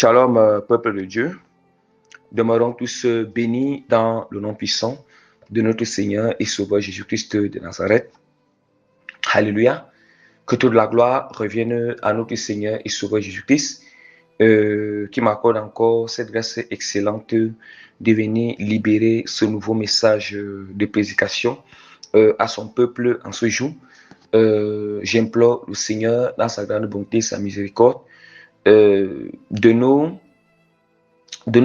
Shalom, peuple de Dieu. Demeurons tous bénis dans le nom puissant de notre Seigneur et Sauveur Jésus-Christ de Nazareth. Alléluia. Que toute la gloire revienne à notre Seigneur et Sauveur Jésus-Christ, qui m'accorde encore cette grâce excellente de venir libérer ce nouveau message de prédication à son peuple en ce jour. J'implore le Seigneur dans sa grande bonté, sa miséricorde, de nous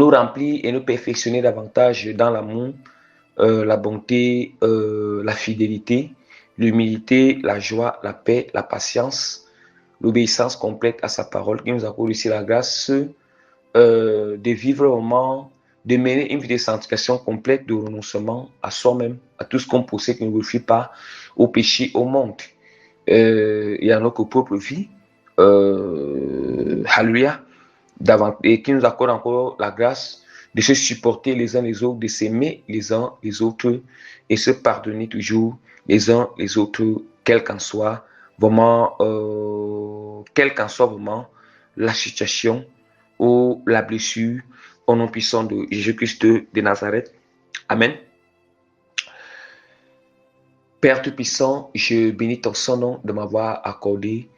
remplir et nous perfectionner davantage dans l'amour, la bonté, la fidélité, l'humilité, la joie, la paix, la patience, l'obéissance complète à sa parole, qui nous accorde ici la grâce de vivre vraiment, de mener une vie de sanctification complète, de renoncement à soi-même, à tout ce qu'on possède qui ne glorifie pas, au péché, au monde et à notre propre vie. Alléluia. Et qui nous accorde encore la grâce de se supporter les uns les autres, de s'aimer les uns les autres et se pardonner toujours les uns les autres, quelle qu'en soit vraiment la situation ou la blessure, au nom puissant de Jésus-Christ de Nazareth. Amen. Père Tout-Puissant, je bénis ton saint nom de m'avoir accordé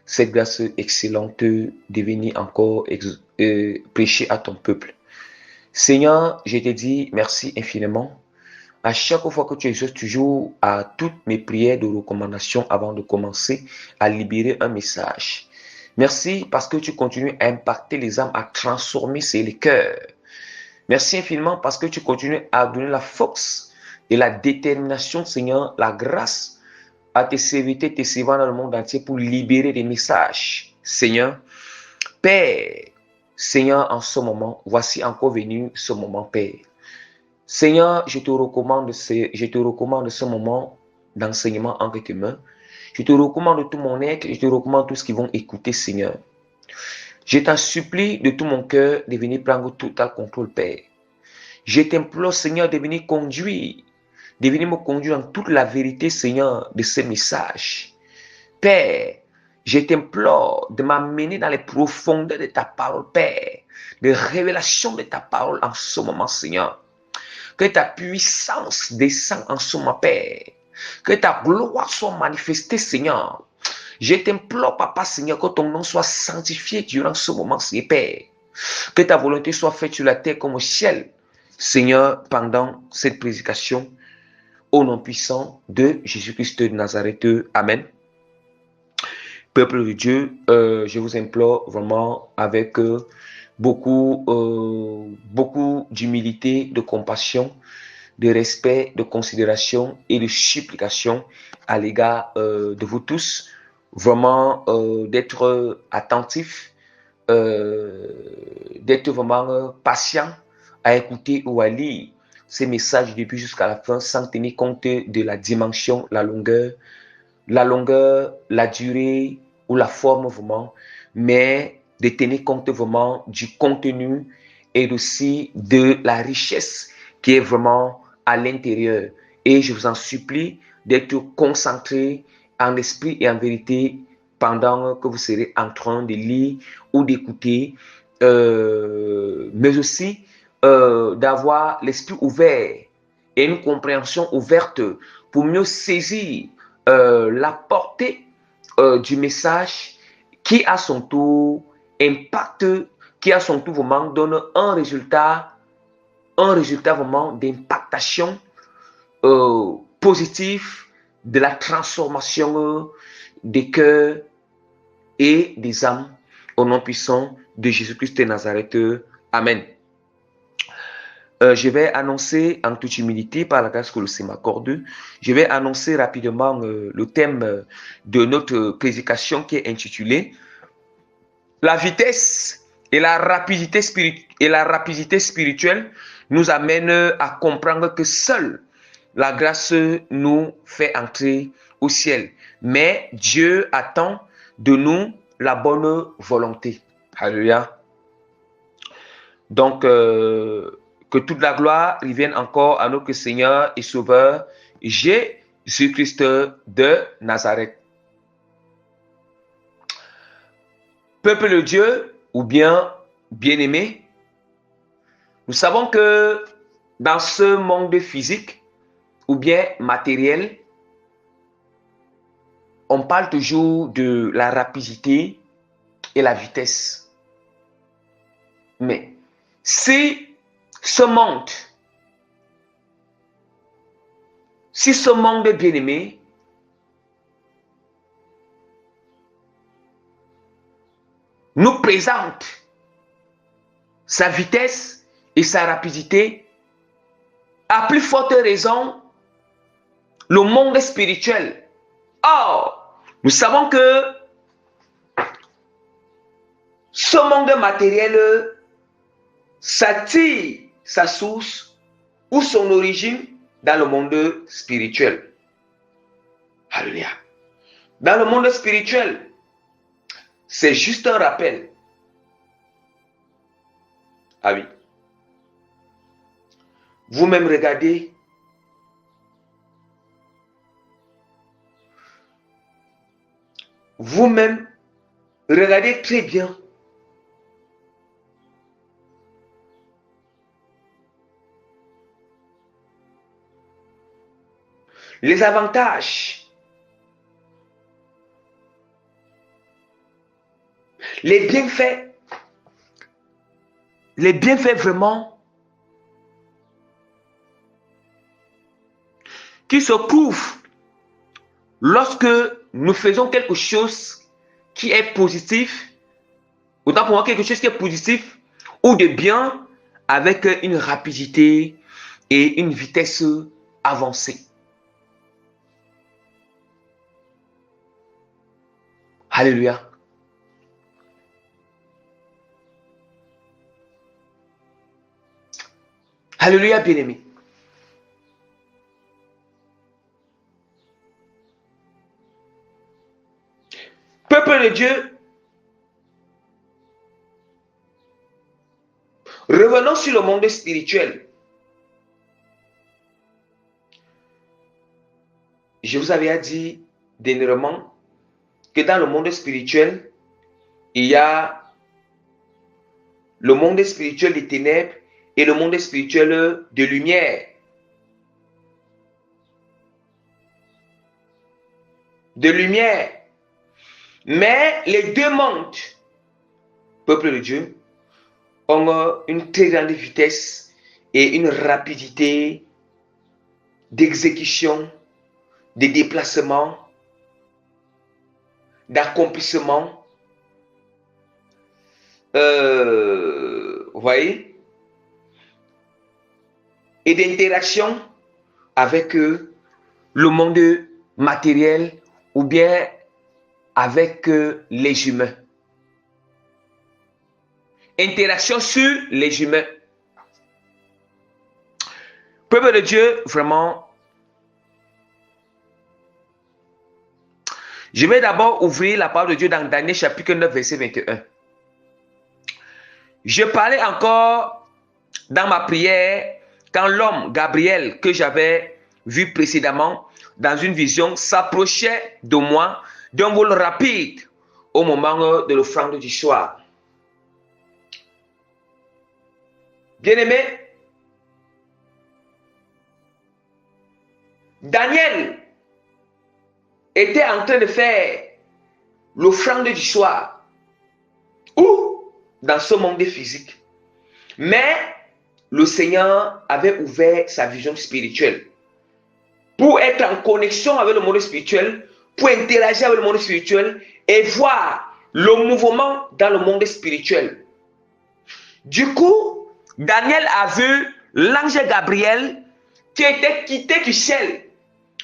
cette grâce excellente de venir encore prêcher à ton peuple. Seigneur, je te dis merci infiniment. À chaque fois que tu exauces toujours à toutes mes prières de recommandation avant de commencer à libérer un message. Merci parce que tu continues à impacter les âmes, à transformer les cœurs. Merci infiniment parce que tu continues à donner la force et la détermination, Seigneur, la grâce à tes serviteurs, tes servants dans le monde entier pour libérer des messages. Seigneur, Père, Seigneur, en ce moment, voici encore venu ce moment, Père. Seigneur, je te recommande ce moment d'enseignement entre tes mains. Je te recommande tout mon être, je te recommande tous ceux qui vont écouter, Seigneur. Je t'en supplie de tout mon cœur de venir prendre total contrôle, Père. Je t'implore, Seigneur, de venir me conduire dans toute la vérité, Seigneur, de ces messages. Père, je t'implore de m'amener dans les profondeurs de ta parole, Père, de révélation de ta parole en ce moment, Seigneur. Que ta puissance descende en ce moment, Père. Que ta gloire soit manifestée, Seigneur. Je t'implore, Papa, Seigneur, que ton nom soit sanctifié durant ce moment, Seigneur, Père. Que ta volonté soit faite sur la terre comme au ciel, Seigneur, pendant cette prédication. Au nom puissant de Jésus-Christ de Nazareth. Amen. Peuple de Dieu, je vous implore vraiment avec beaucoup d'humilité, de compassion, de respect, de considération et de supplication à l'égard de vous tous. Vraiment d'être attentif, d'être vraiment patient à écouter ou à lire ces messages du début jusqu'à la fin sans tenir compte de la dimension, la longueur, la durée ou la forme vraiment, mais de tenir compte vraiment du contenu et aussi de la richesse qui est vraiment à l'intérieur. Et je vous en supplie d'être concentré en esprit et en vérité pendant que vous serez en train de lire ou d'écouter, mais aussi d'avoir l'esprit ouvert et une compréhension ouverte pour mieux saisir la portée du message qui à son tour impacte, qui à son tour vraiment donne un résultat vraiment d'impactation positive de la transformation des cœurs et des âmes au nom puissant de Jésus-Christ de Nazareth. Amen. Je vais annoncer en toute humilité, par la grâce que le Seigneur m'accorde, je vais annoncer rapidement le thème de notre prédication qui est intitulé « La vitesse et la rapidité spirituelle nous amènent à comprendre que seule la grâce nous fait entrer au ciel. Mais Dieu attend de nous la bonne volonté. » Alléluia. Donc, que toute la gloire revienne encore à notre Seigneur et Sauveur Jésus-Christ de Nazareth. Peuple de Dieu, ou bien bien-aimés, nous savons que dans ce monde physique ou bien matériel, on parle toujours de la rapidité et la vitesse. Mais si ce monde bien-aimé nous présente sa vitesse et sa rapidité, à plus forte raison, le monde spirituel. Or, nous savons que ce monde matériel, ça tire sa source ou son origine dans le monde spirituel. Alléluia. Dans le monde spirituel, c'est juste un rappel. Ah oui. Vous-même regardez. Vous-même regardez très bien. Les avantages, les bienfaits vraiment qui se trouvent lorsque nous faisons quelque chose qui est positif, autant pour moi quelque chose qui est positif ou de bien avec une rapidité et une vitesse avancée. Alléluia. Alléluia, bien-aimé. Peuple de Dieu, revenons sur le monde spirituel. Je vous avais dit dernièrement que dans le monde spirituel, il y a le monde spirituel des ténèbres et le monde spirituel de lumière. De lumière. Mais les deux mondes, peuple de Dieu, ont une très grande vitesse et une rapidité d'exécution, de déplacement, d'accomplissement. Vous voyez? Et d'interaction avec le monde matériel ou bien avec les humains. Interaction sur les humains. Peuple de Dieu, vraiment, je vais d'abord ouvrir la parole de Dieu dans Daniel chapitre 9, verset 21. Je parlais encore dans ma prière quand l'homme Gabriel que j'avais vu précédemment dans une vision s'approchait de moi d'un vol rapide au moment de l'offrande du soir. Bien-aimé, Daniel était en train de faire l'offrande du soir ou dans ce monde physique. Mais le Seigneur avait ouvert sa vision spirituelle pour être en connexion avec le monde spirituel, pour interagir avec le monde spirituel et voir le mouvement dans le monde spirituel. Du coup, Daniel a vu l'ange Gabriel qui était quitté du ciel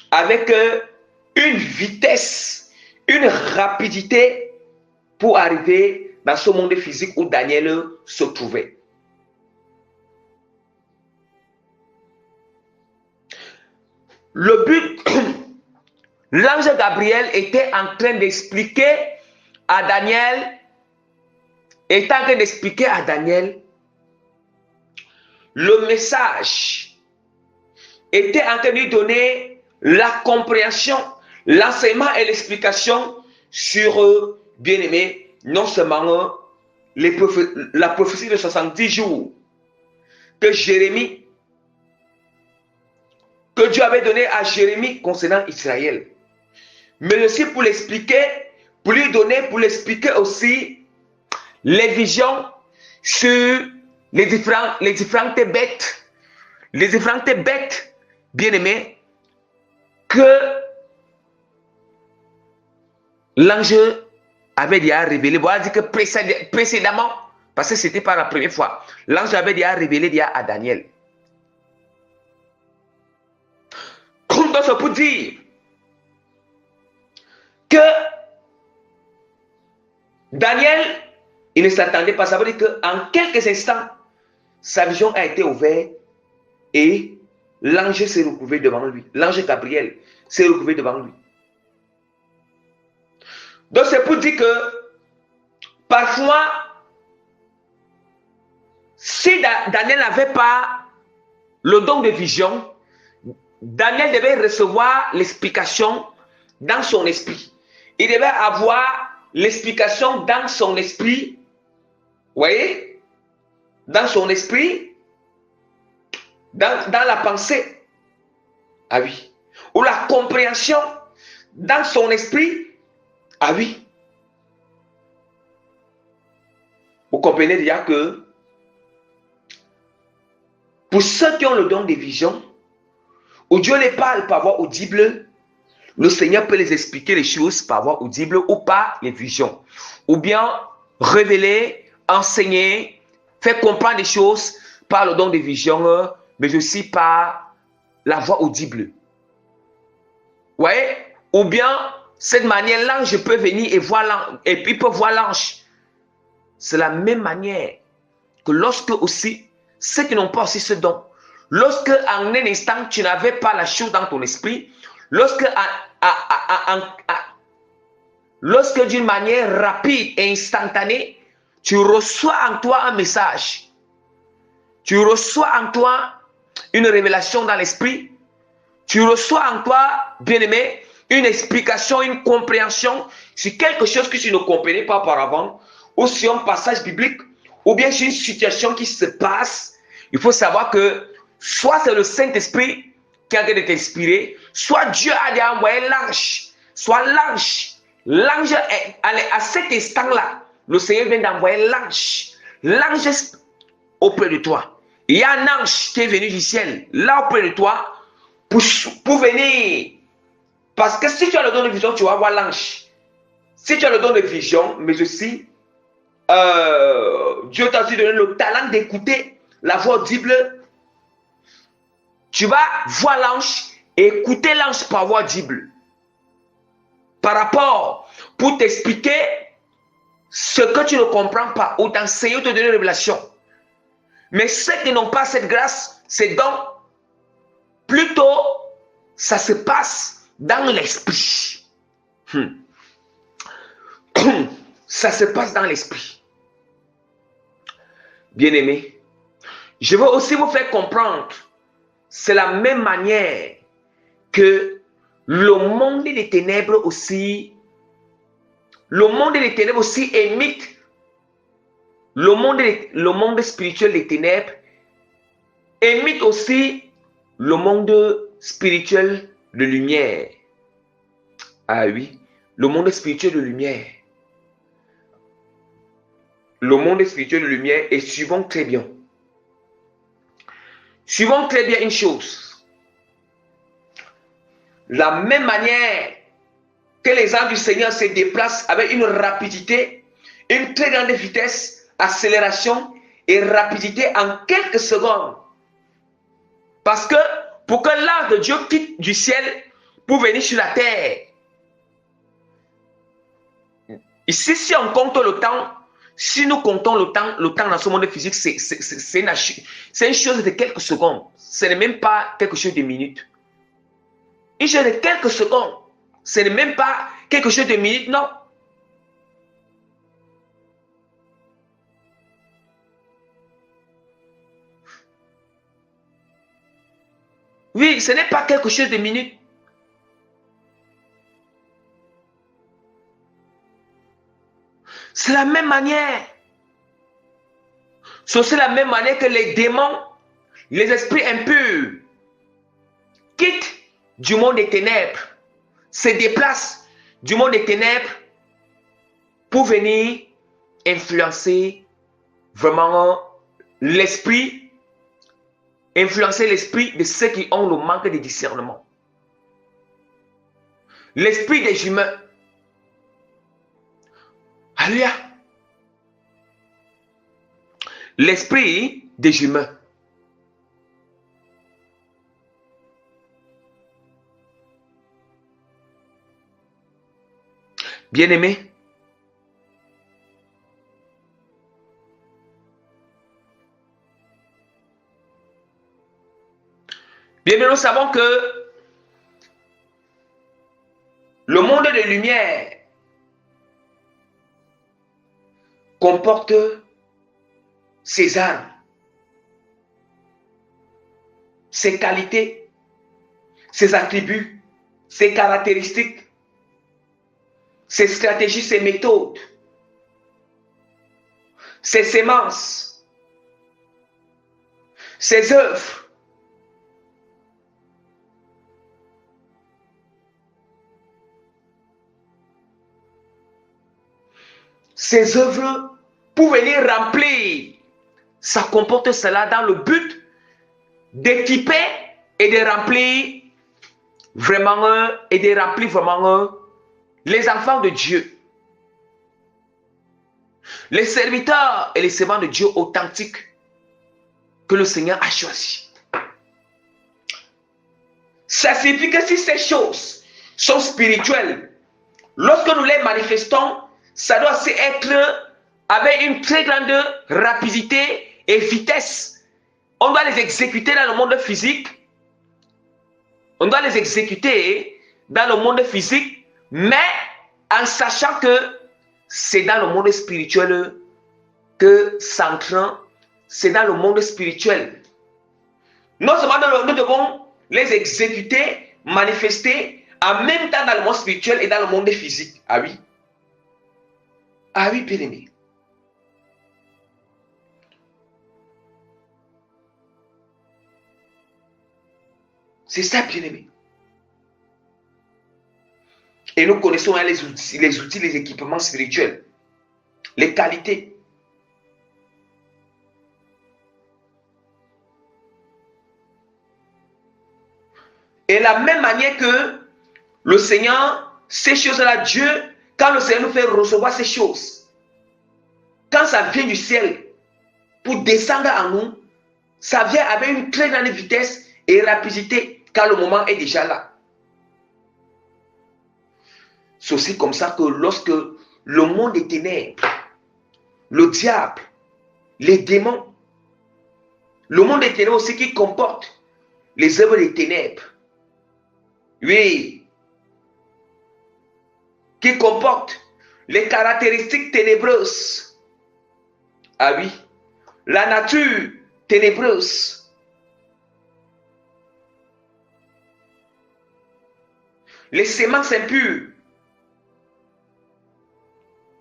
avec une vitesse, une rapidité pour arriver dans ce monde physique où Daniel se trouvait. Le but, l'ange Gabriel était en train d'expliquer à Daniel, le message, était en train de lui donner la compréhension, l'enseignement et l'explication sur, bien-aimé, non seulement la prophétie de 70 jours que Jérémie, que Dieu avait donné à Jérémie concernant Israël. Mais aussi pour l'expliquer, pour lui donner, pour l'expliquer aussi les visions sur les différentes bêtes, bien-aimées, que l'ange avait déjà révélé. Voilà, dit que précédemment, parce que c'était pas la première fois, l'ange avait déjà révélé déjà à Daniel. Donc, c'est pour dire que Daniel, il ne s'attendait pas. Ça veut dire qu'en quelques instants, sa vision a été ouverte et l'ange s'est retrouvé devant lui. L'ange Gabriel s'est retrouvé devant lui. Donc c'est pour dire que parfois, si Daniel n'avait pas le don de vision, Daniel devait recevoir l'explication dans son esprit. Il devait avoir l'explication dans son esprit. Vous voyez? Dans son esprit, dans la pensée. Ah oui. Ou la compréhension dans son esprit. Ah oui. Vous comprenez déjà que pour ceux qui ont le don de vision, où Dieu les parle par voie audible, le Seigneur peut les expliquer les choses par voie audible ou par les visions. Ou bien révéler, enseigner, faire comprendre des choses par le don de vision, mais aussi par la voix audible. Vous voyez? Ou bien, cette manière, l'ange peut venir et voir l'ange, et puis peut voir l'ange. C'est la même manière que lorsque aussi, ceux qui n'ont pas aussi ce don, lorsque en un instant, tu n'avais pas la chose dans ton esprit, lorsque d'une manière rapide et instantanée, tu reçois en toi un message, tu reçois en toi une révélation dans l'esprit, tu reçois en toi, bien-aimé, une explication, une compréhension sur quelque chose que tu ne comprenais pas auparavant, ou sur un passage biblique, ou bien sur une situation qui se passe. Il faut savoir que soit c'est le Saint-Esprit qui a de t'inspirer, soit Dieu a envoyé l'ange, soit l'ange à cet instant-là, le Seigneur vient d'envoyer l'ange. L'ange est auprès de toi. Il y a un ange qui est venu du ciel, là auprès de toi, pour venir. Parce que si tu as le don de vision, tu vas voir l'ange. Si tu as le don de vision, mais aussi, Dieu t'a aussi donné le talent d'écouter la voix audible, tu vas voir l'ange et écouter l'ange par voix audible. Par rapport, pour t'expliquer ce que tu ne comprends pas, ou t'enseigner ou te donner une révélation. Mais ceux qui n'ont pas cette grâce, ces dons, plutôt, ça se passe dans l'esprit. Ça se passe dans l'esprit. Bien-aimé, je veux aussi vous faire comprendre, c'est la même manière que le monde des ténèbres aussi, émite le monde spirituel des ténèbres, émite aussi le monde spirituel de lumière. Ah oui, le monde spirituel de lumière. Le monde spirituel de lumière, et suivons très bien. Suivons très bien une chose. La même manière que les anges du Seigneur se déplacent avec une rapidité, une très grande vitesse, accélération et rapidité en quelques secondes. Parce que pour que l'ange de Dieu quitte du ciel pour venir sur la terre, ici, si on compte le temps, si nous comptons le temps dans ce monde physique, c'est une chose de quelques secondes. Ce n'est même pas quelque chose de minutes. Une chose de quelques secondes. Ce n'est même pas quelque chose de minutes, non. Oui, ce n'est pas quelque chose de minutes. C'est la même manière C'est aussi la même manière que les démons, les esprits impurs, quittent du monde des ténèbres, se déplacent du monde des ténèbres pour venir influencer vraiment l'esprit, influencer l'esprit de ceux qui ont le manque de discernement. L'esprit des humains. Alléluia. L'esprit des humains. Bien-aimés, nous savons que le monde de lumière comporte ses armes, ses qualités, ses attributs, ses caractéristiques, ses stratégies, ses méthodes, ses sémences, ses œuvres. Ses œuvres pour venir remplir. Ça comporte cela dans le but d'équiper et de remplir vraiment les enfants de Dieu. Les serviteurs et les servants de Dieu authentiques que le Seigneur a choisis. Ça signifie que si ces choses sont spirituelles, lorsque nous les manifestons, ça doit aussi être avec une très grande rapidité et vitesse. On doit les exécuter dans le monde physique. On doit les exécuter dans le monde physique, mais en sachant que c'est dans le monde spirituel que s'entrant, c'est dans le monde spirituel. Non seulement nous devons les exécuter, manifester, en même temps dans le monde spirituel et dans le monde physique. Ah oui. Ah oui, bien-aimé. C'est ça, bien-aimé. Et nous connaissons les outils, les équipements spirituels, les qualités. Et la même manière que le Seigneur, ces choses-là, Dieu, quand le Seigneur nous fait recevoir ces choses, quand ça vient du ciel pour descendre en nous, ça vient avec une très grande vitesse et rapidité quand le moment est déjà là. C'est aussi comme ça que lorsque le monde des ténèbres, le diable, les démons, le monde des ténèbres aussi qui comporte les œuvres des ténèbres, oui, qui comporte les caractéristiques ténébreuses, ah oui, la nature ténébreuse, les semences impures,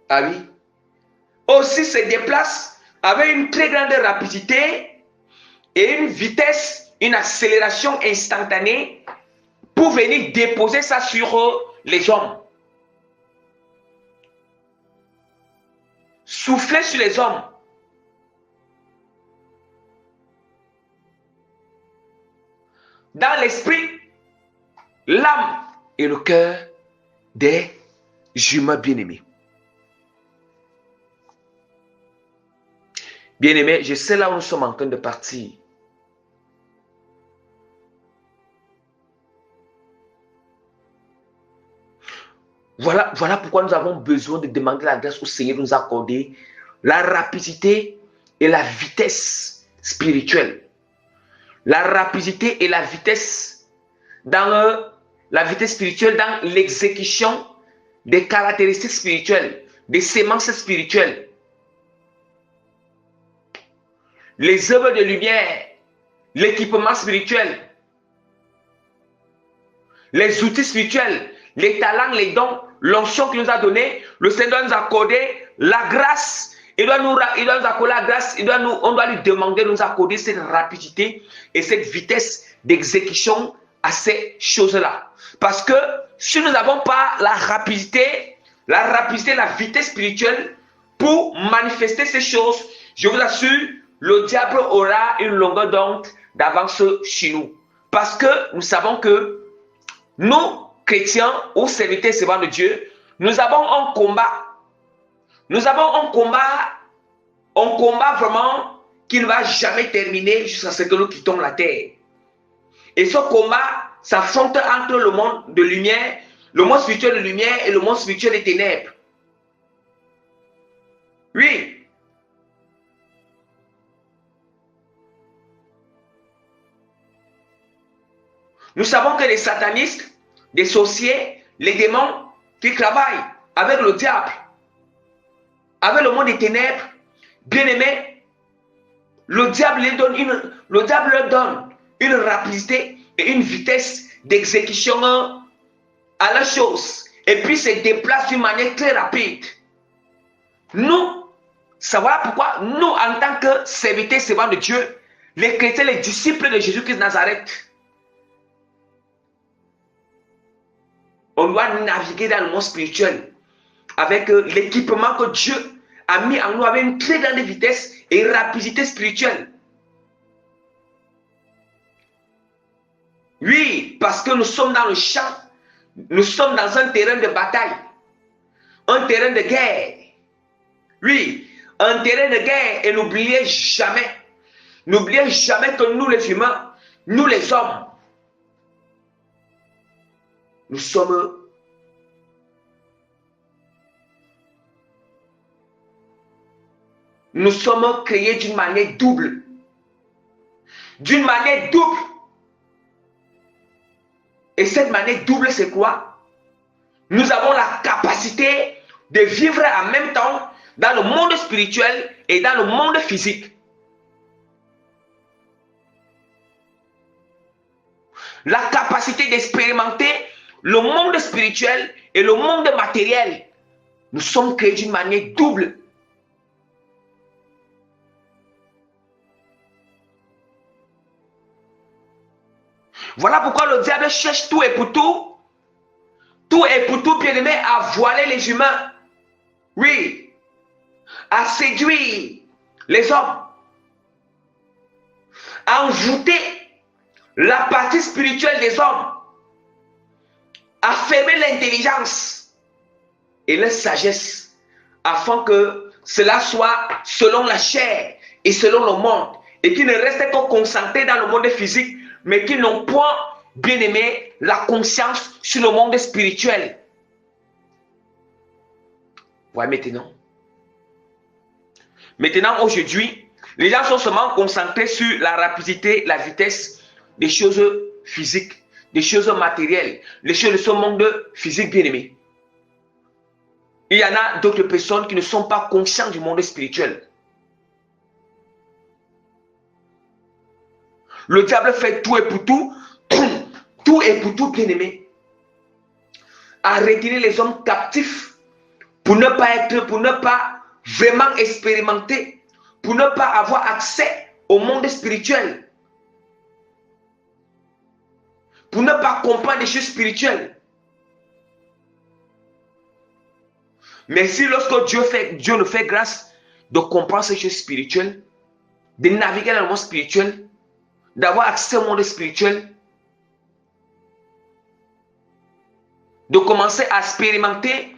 ah oui, aussi se déplacent avec une très grande rapidité et une vitesse, une accélération instantanée pour venir déposer ça sur les hommes. Souffler sur les hommes. Dans l'esprit, l'âme et le cœur des humains bien-aimés. Bien-aimés, je sais là où nous sommes en train de partir. Voilà pourquoi nous avons besoin de demander la grâce au Seigneur de nous accorder la rapidité et la vitesse spirituelle. La rapidité et la vitesse dans la vitesse spirituelle dans l'exécution des caractéristiques spirituelles, des sémences spirituelles. Les œuvres de lumière, l'équipement spirituel, les outils spirituels, les talents, les dons, l'onction qu'il nous a donné, le Seigneur nous a accordé la grâce Il doit nous accorder la grâce. On doit lui demander de nous accorder cette rapidité et cette vitesse d'exécution à ces choses-là. Parce que si nous n'avons pas la rapidité, la vitesse spirituelle pour manifester ces choses, je vous assure, le diable aura une longueur d'onde d'avance chez nous. Parce que nous savons que nous, chrétiens ou serviteurs servants de Dieu, nous avons un combat. Nous avons un combat vraiment qui ne va jamais terminer jusqu'à ce que nous quittons la terre. Et ce combat s'affronte entre le monde de lumière, le monde spirituel de lumière et le monde spirituel des ténèbres. Oui. Nous savons que les satanistes, les sorciers, les démons qui travaillent avec le diable, avec le monde des ténèbres, bien aimé, le diable leur donne une rapidité et une vitesse d'exécution à la chose. Et puis se déplace d'une manière très rapide. Nous, savoir pourquoi nous, en tant que serviteurs servants de Dieu, les chrétiens, les disciples de Jésus-Christ de Nazareth, on doit naviguer dans le monde spirituel avec l'équipement que Dieu a mis en nous avec une très grande vitesse et rapidité spirituelle. Oui, parce que nous sommes dans le champ, nous sommes dans un terrain de bataille, un terrain de guerre. Oui, un terrain de guerre, et n'oubliez jamais que nous les humains, nous les hommes, nous sommes créés d'une manière double. D'une manière double. Et cette manière double, c'est quoi? Nous avons la capacité de vivre en même temps dans le monde spirituel et dans le monde physique. La capacité d'expérimenter le monde spirituel et le monde matériel. Nous sommes créés d'une manière double. Voilà pourquoi le diable cherche tout et pour tout, bien aimé, à voiler les humains. Oui, à séduire les hommes, à envoûter la partie spirituelle des hommes, à fermer l'intelligence et la sagesse, afin que cela soit selon la chair et selon le monde, et qui ne restent que concentrés dans le monde physique, mais qui n'ont point, bien aimé, la conscience sur le monde spirituel. Voilà maintenant. Maintenant, aujourd'hui, les gens sont seulement concentrés sur la rapidité, la vitesse des choses physiques, des choses matérielles, les choses de ce monde physique, bien aimé. Il y en a d'autres personnes qui ne sont pas conscientes du monde spirituel. Le diable fait tout et pour tout, tout et pour tout, bien aimé, à retirer les hommes captifs pour ne pas vraiment expérimenter, pour ne pas avoir accès au monde spirituel, pour ne pas comprendre les choses spirituelles. Mais si lorsque Dieu nous fait grâce de comprendre ces choses spirituelles, de naviguer dans le monde spirituel, d'avoir accès au monde spirituel, de commencer à expérimenter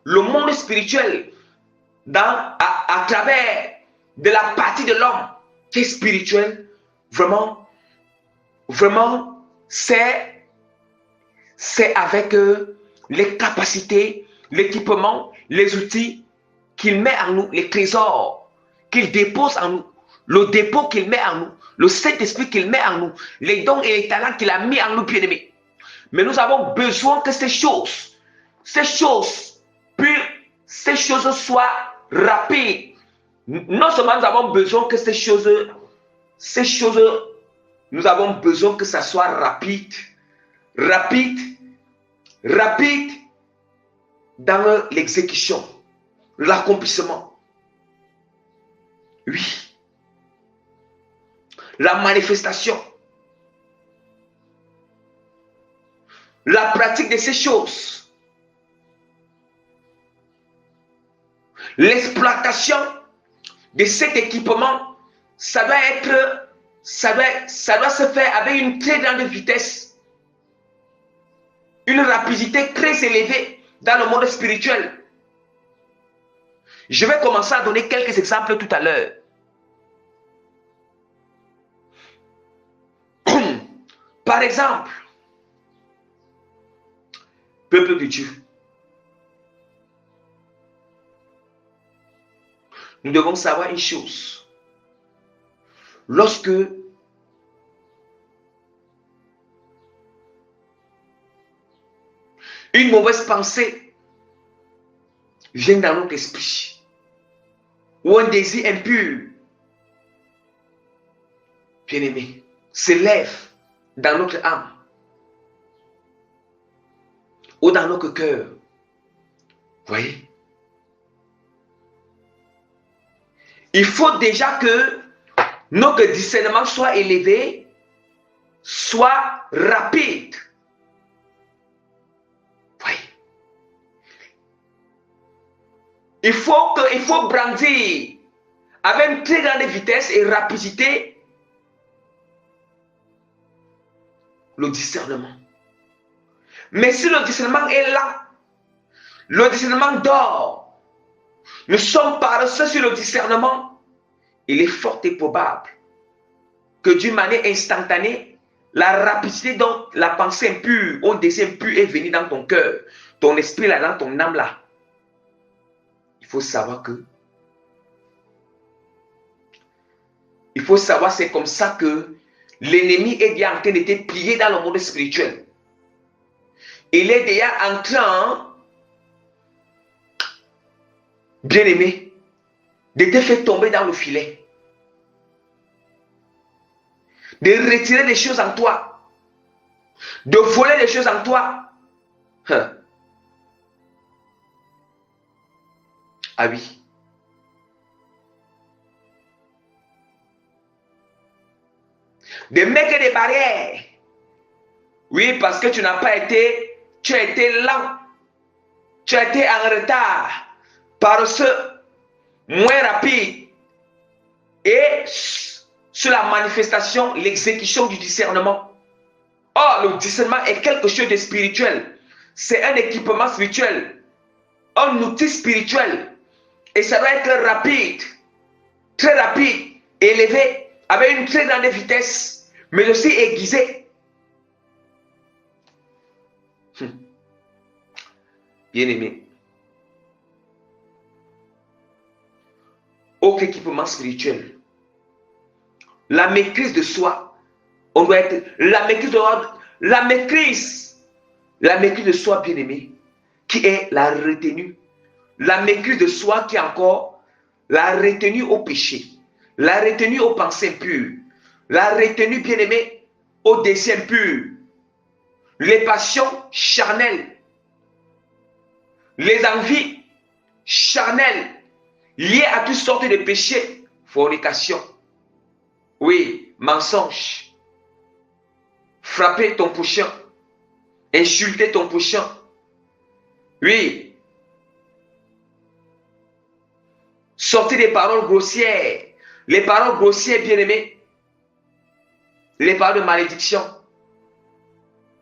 le monde spirituel à travers de la partie de l'homme qui est spirituelle, vraiment, c'est avec les capacités, l'équipement, les outils qu'il met en nous, les trésors qu'il dépose en nous, le dépôt qu'il met en nous, le Saint-Esprit qu'il met en nous, les dons et les talents qu'il a mis en nous, bien-aimés. Mais nous avons besoin que ces choses pures, ces choses soient rapides. Non seulement nous avons besoin que ces choses, nous avons besoin que ça soit rapide dans l'exécution, l'accomplissement. la manifestation, la pratique de ces choses, l'exploitation de cet équipement, ça doit se faire avec une très grande vitesse, une rapidité très élevée dans le monde spirituel. Je vais commencer à donner quelques exemples tout à l'heure. Par exemple, peuple de Dieu, nous devons savoir une chose. Lorsque une mauvaise pensée vient dans notre esprit, ou un désir impur, bien-aimé, s'élève dans notre âme ou dans notre cœur, voyez, il faut déjà que notre discernement soit élevé, soit rapide. Voyez, il faut brandir avec une très grande vitesse et rapidité le discernement. Mais si le discernement est là, le discernement dort, nous sommes paresseux sur le discernement, il est fort et probable que d'une manière instantanée, la rapidité dont la pensée impure ou le désir impur est venue dans ton cœur, ton esprit là, dans ton âme là, il faut savoir c'est comme ça que l'ennemi est déjà en train de te plier dans le monde spirituel. Il est déjà en train, bien-aimé, de te faire tomber dans le filet. De retirer des choses en toi. De voler des choses en toi. Ah oui. De mettre des barrières. Oui, parce que tu as été lent. Tu as été en retard. Paresseux, moins rapide. Et sur la manifestation, l'exécution du discernement. Or, le discernement est quelque chose de spirituel. C'est un équipement spirituel. Un outil spirituel. Et ça doit être rapide. Très rapide. Élevé. Avec une très grande vitesse. Mais aussi aiguisé. Bien-aimé. Autre équipement spirituel. La maîtrise de soi. On doit être la maîtrise de soi, bien-aimé, qui est la retenue. La maîtrise de soi qui est encore la retenue au péché, la retenue aux pensées impures, la retenue, bien-aimé, aux désirs impurs, les passions charnelles, les envies charnelles liées à toutes sortes de péchés, fornication, oui, mensonge, frapper ton prochain, insulter ton prochain, oui, sortir des paroles grossières, les paroles grossières, bien-aimés, les paroles de malédiction,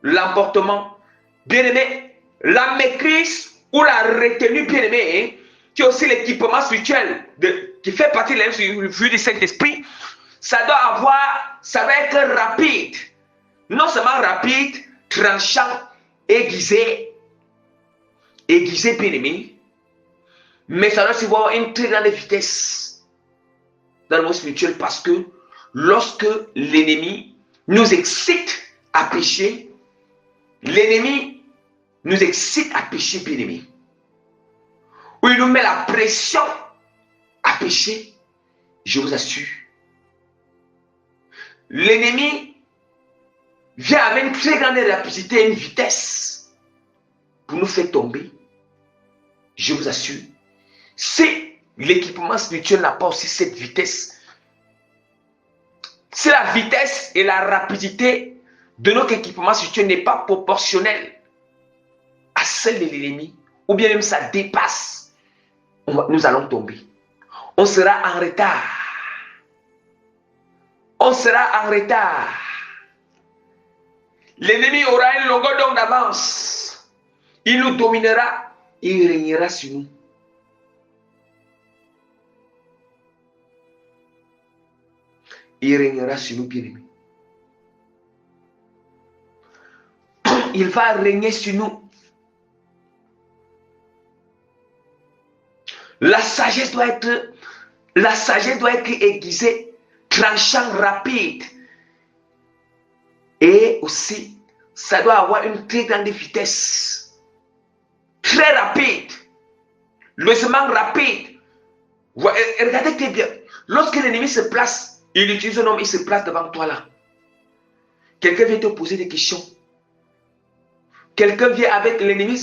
l'emportement, bien-aimé, la maîtrise ou la retenue, bien-aimé, qui est aussi l'équipement spirituel qui fait partie de l'œuvre du Saint-Esprit, ça doit être rapide. Non seulement rapide, tranchant, aiguisé, bien-aimé, mais ça doit aussi avoir une très grande vitesse dans le monde spirituel parce que lorsque l'ennemi nous excite à pécher, l'ennemi nous excite à pécher, bien-aimé, ou il nous met la pression à pécher, je vous assure, l'ennemi vient avec une très grande rapidité et une vitesse pour nous faire tomber. Je vous assure, si l'équipement spirituel n'a pas aussi cette vitesse, Si la vitesse et la rapidité de notre équipement spirituel n'est pas proportionnelle à celle de l'ennemi, ou bien même ça dépasse, nous allons tomber. On sera en retard. On sera en retard. L'ennemi aura une longueur d'onde d'avance. Il nous dominera et il régnera sur nous. Il régnera sur nous, bien-aimés. Il va régner sur nous. La sagesse doit être aiguisée, tranchant, rapide. Et aussi, ça doit avoir une très grande vitesse. Très rapide. Le chemin rapide. Regardez très bien. Lorsque l'ennemi se place, il utilise un homme, il se place devant toi là. Quelqu'un vient te poser des questions. Quelqu'un vient avec l'ennemi,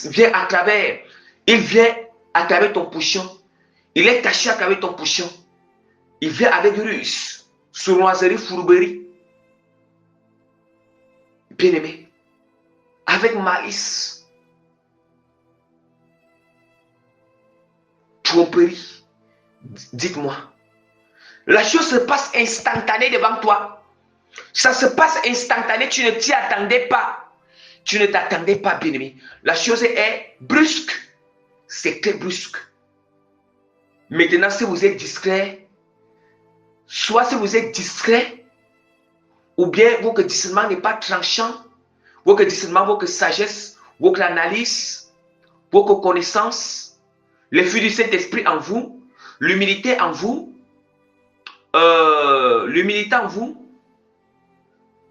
vient à travers. Il vient à travers ton pochon. Il est caché à travers ton pochon. Il vient avec ruse, sournoiserie, fourberie. Bien-aimé, avec malice, tromperie. Dites-moi, la chose se passe instantanée devant toi. Ça se passe instantané, tu ne t'y attendais pas. Tu ne t'attendais pas, bien-aimé. La chose est brusque. C'est très brusque. Maintenant, si vous êtes discret, soit si vous êtes discret, ou bien votre discernement n'est pas tranchant, votre discernement, votre sagesse, votre analyse, votre connaissance, les fruits du Saint-Esprit en vous, l'humilité en vous,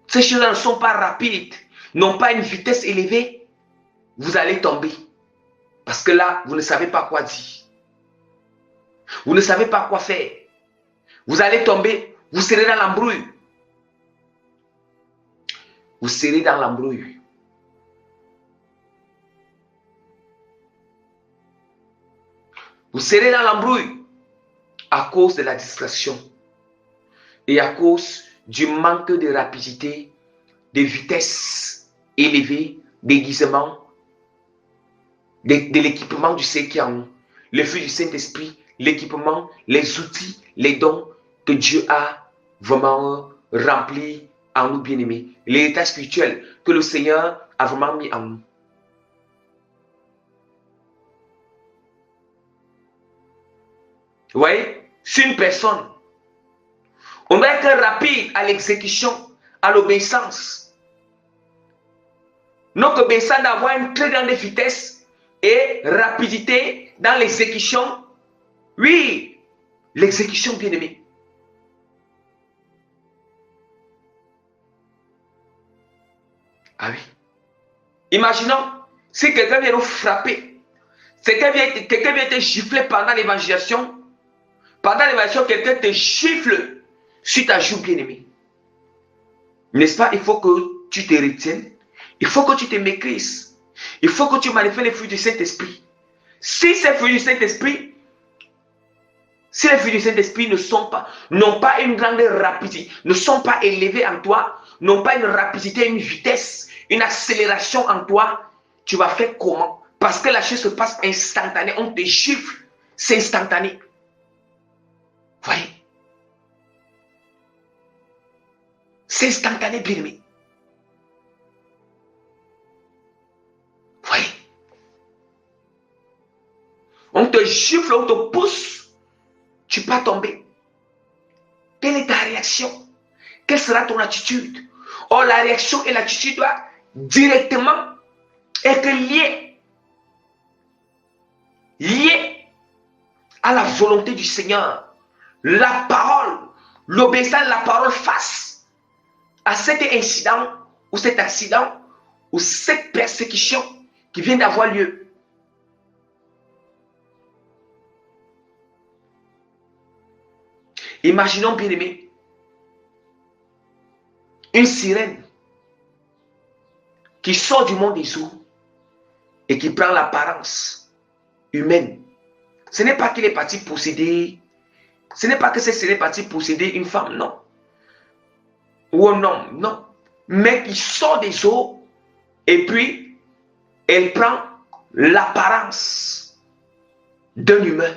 ces choses-là ne sont pas rapides, n'ont pas une vitesse élevée, vous allez tomber. Parce que là, vous ne savez pas quoi dire. Vous ne savez pas quoi faire. Vous allez tomber, vous serez dans l'embrouille. Vous serez dans l'embrouille. Vous serez dans l'embrouille à cause de la distraction et à cause du manque de rapidité, de vitesse élevée, d'aiguisement, de l'équipement du Seigneur qui est en nous. Le fruit du Saint-Esprit, l'équipement, les outils, les dons que Dieu a vraiment remplis en nous, bien-aimés. L'héritage spirituel que le Seigneur a vraiment mis en nous. Vous voyez, si une personne, on doit être rapide à l'exécution, à l'obéissance. Notre obéissance doit avoir une très grande vitesse et rapidité dans l'exécution. Oui, l'exécution, bien-aimé. Ah oui. Imaginons, si quelqu'un vient nous frapper, quelqu'un vient te gifler pendant l'évangélisation, quelqu'un te gifle sur ta joue, bien-aimé. N'est-ce pas? Il faut que tu te retiennes. Il faut que tu te maîtrises. Il faut que tu manifestes les fruits du Saint-Esprit. Si ces fruits du Saint-Esprit, si les fruits du Saint-Esprit n'ont pas une grande rapidité, ne sont pas élevés en toi, n'ont pas une rapidité, une vitesse, une accélération en toi, tu vas faire comment? Parce que la chose se passe instantanée, on te gifle, c'est instantané. Voyez? C'est instantané, bien aimé. Voyez? On te gifle, on te pousse, tu peux tomber. Quelle est ta réaction? Quelle sera ton attitude? Or, la réaction et l'attitude doivent directement être liées à la volonté du Seigneur. La parole, l'obéissance de la parole face à cet incident ou cet accident ou cette persécution qui vient d'avoir lieu. Imaginons, bien aimé, une sirène qui sort du monde des eaux et qui prend l'apparence humaine. Ce n'est pas qu'il est parti posséder, ce n'est pas que cette sirène est partie posséder une femme, non. ou un homme, non. Mais qui sort des eaux et puis elle prend l'apparence d'un humain.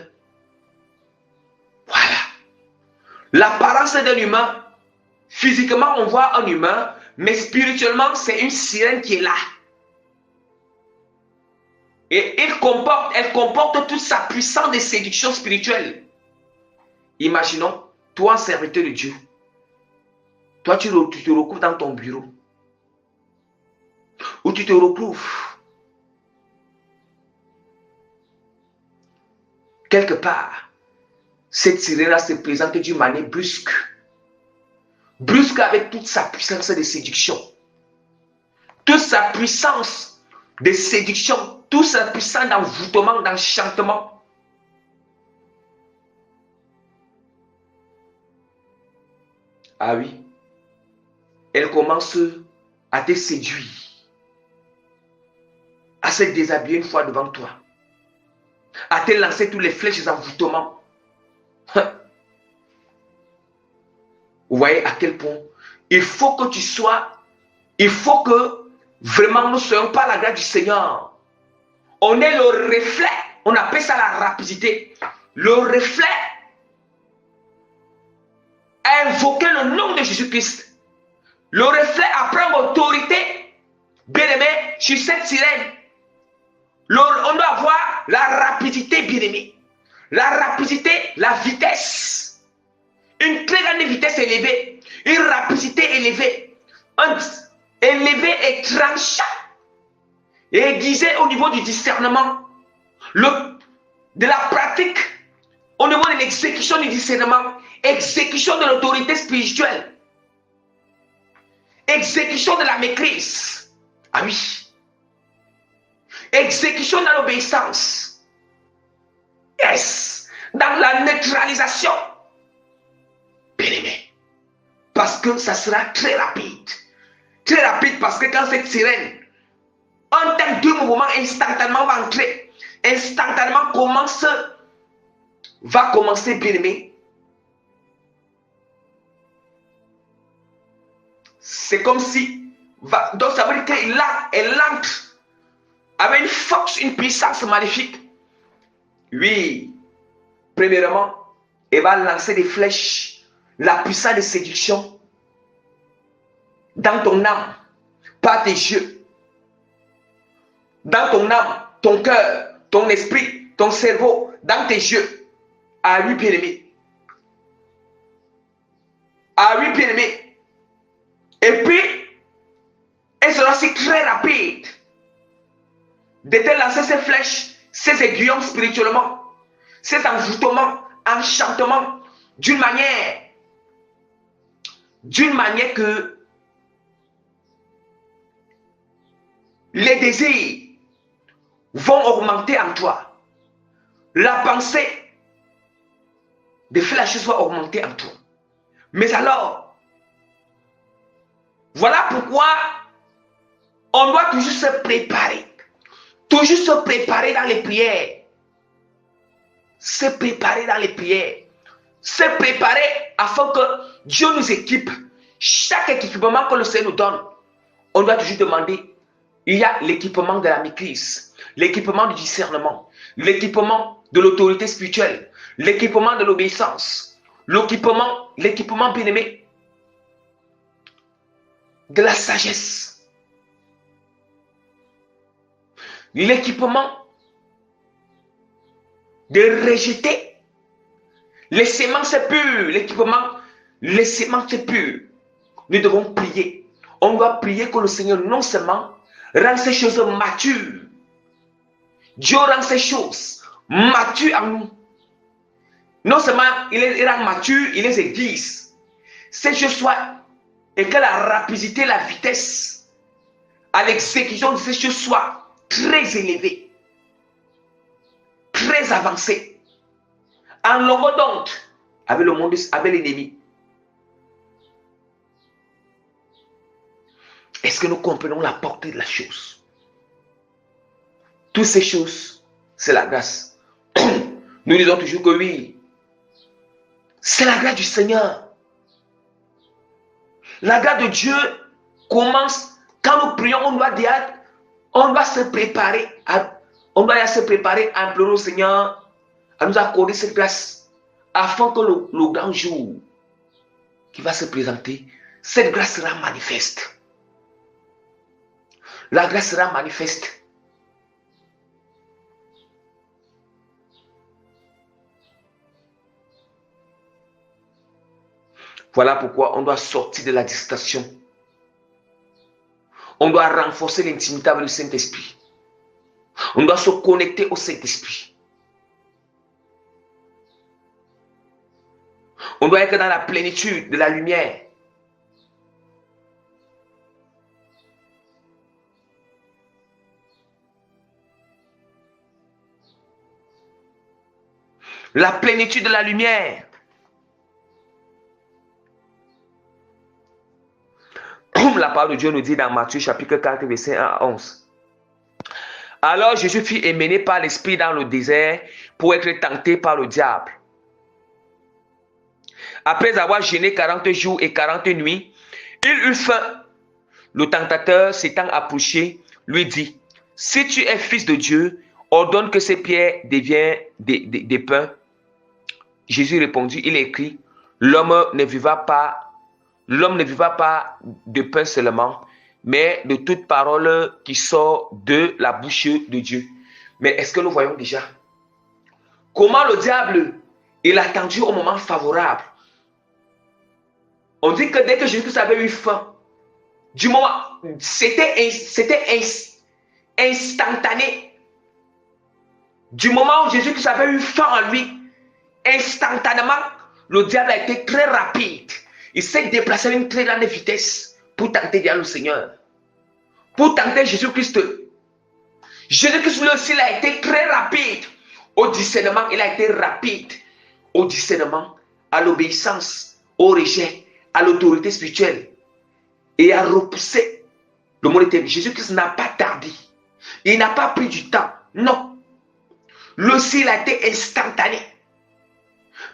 Voilà. L'apparence d'un humain. Physiquement, on voit un humain, mais spirituellement, c'est une sirène qui est là. Et elle comporte toute sa puissance de séduction spirituelle. Imaginons, toi, serviteur de Dieu, toi, tu te recouvres dans ton bureau, ou tu te recouvres quelque part. Cette sirène-là se présente d'une manière brusque. Brusque avec toute sa puissance de séduction. Toute sa puissance de séduction. Toute sa puissance d'envoûtement, d'enchantement. Ah oui. Elle commence à te séduire. À se déshabiller une fois devant toi. À te lancer tous les flèches d'envoûtement. Vous voyez à quel point il faut que tu sois, il faut que vraiment nous ne soyons pas la grâce du Seigneur. On est le reflet, on appelle ça la rapidité. Le reflet à invoquer le nom de Jésus-Christ. Le reflet à prendre autorité, bien-aimé, sur cette sirène. On doit avoir la rapidité, bien-aimé. La rapidité, la vitesse. Une très grande vitesse élevée, une rapidité élevée, élevée et tranchant, et aiguisée au niveau du discernement, de la pratique, au niveau de l'exécution du discernement, exécution de l'autorité spirituelle, exécution de la maîtrise, ah oui, exécution de l'obéissance, yes, dans la neutralisation. Bien-aimé, parce que ça sera très rapide parce que quand cette sirène, un tel deux mouvements instantanément va entrer, instantanément va commencer, bien-aimé. C'est comme si, donc ça veut dire qu'elle entre avec une force, une puissance maléfique. Oui, premièrement, elle va lancer des flèches. La puissance de séduction dans ton âme, par tes yeux, dans ton âme, ton cœur, ton esprit, ton cerveau, dans tes yeux, à lui bien-aimé. À lui bien-aimé. Et puis, elle sera aussi très rapide de te lancer ces flèches, ces aiguillons spirituellement, ces envoûtements, enchantements, d'une manière que les désirs vont augmenter en toi. La pensée de faire la chose va augmenter en toi. Mais alors, voilà pourquoi on doit toujours se préparer. Toujours se préparer dans les prières. Se préparer dans les prières. Se préparer afin que Dieu nous équipe. Chaque équipement que le Seigneur nous donne, on doit toujours demander. Il y a l'équipement de la maîtrise, l'équipement du discernement, l'équipement de l'autorité spirituelle, l'équipement de l'obéissance, l'équipement bien-aimé de la sagesse, l'équipement de rejeter les semences pures, l'équipement, les semences pures. Nous devons prier. On doit prier que le Seigneur non seulement rend ces choses matures. Dieu rend ces choses matures en nous. Non seulement il les rend matures, il les aiguise. Ces choses soient, et que la rapidité, la vitesse à l'exécution de ces choses soit très élevée, très avancée, en longueur d'onde avec le monde, avec l'ennemi. Est-ce que nous comprenons la portée de la chose? Toutes ces choses, c'est la grâce. Nous disons toujours que oui, c'est la grâce du Seigneur. La grâce de Dieu commence quand nous prions, on doit se préparer. On doit se préparer à implorer au Seigneur à nous accorder cette grâce afin que le grand jour qui va se présenter, cette grâce sera manifeste. La grâce sera manifeste. Voilà pourquoi on doit sortir de la distraction. On doit renforcer l'intimité avec le Saint-Esprit. On doit se connecter au Saint-Esprit. On doit être dans la plénitude de la lumière. La plénitude de la lumière. Comme la parole de Dieu nous dit dans Matthieu chapitre 4, verset 1 à 11. Alors Jésus fut emmené par l'Esprit dans le désert pour être tenté par le diable. Après avoir jeûné 40 jours et 40 nuits, il eut faim. Le tentateur s'étant approché, lui dit, « Si tu es fils de Dieu, ordonne que ces pierres deviennent des pains. » Jésus répondit, il écrit, « L'homme ne vivra pas de pain seulement, mais de toute parole qui sort de la bouche de Dieu. » Mais est-ce que nous voyons déjà comment le diable, il a attendu au moment favorable? On dit que dès que Jésus avait eu faim, du moment, c'était instantané. Du moment où Jésus avait eu faim en lui, instantanément, le diable a été très rapide. Il s'est déplacé à une très grande vitesse pour tenter le Seigneur. Pour tenter Jésus-Christ. Jésus-Christ lui aussi, il a été très rapide. Au discernement, il a été rapide. Au discernement, à l'obéissance, au rejet, à l'autorité spirituelle. Et à repousser le monde éternel. Jésus-Christ n'a pas tardé. Il n'a pas pris du temps. Non. Lui aussi, il a été instantané.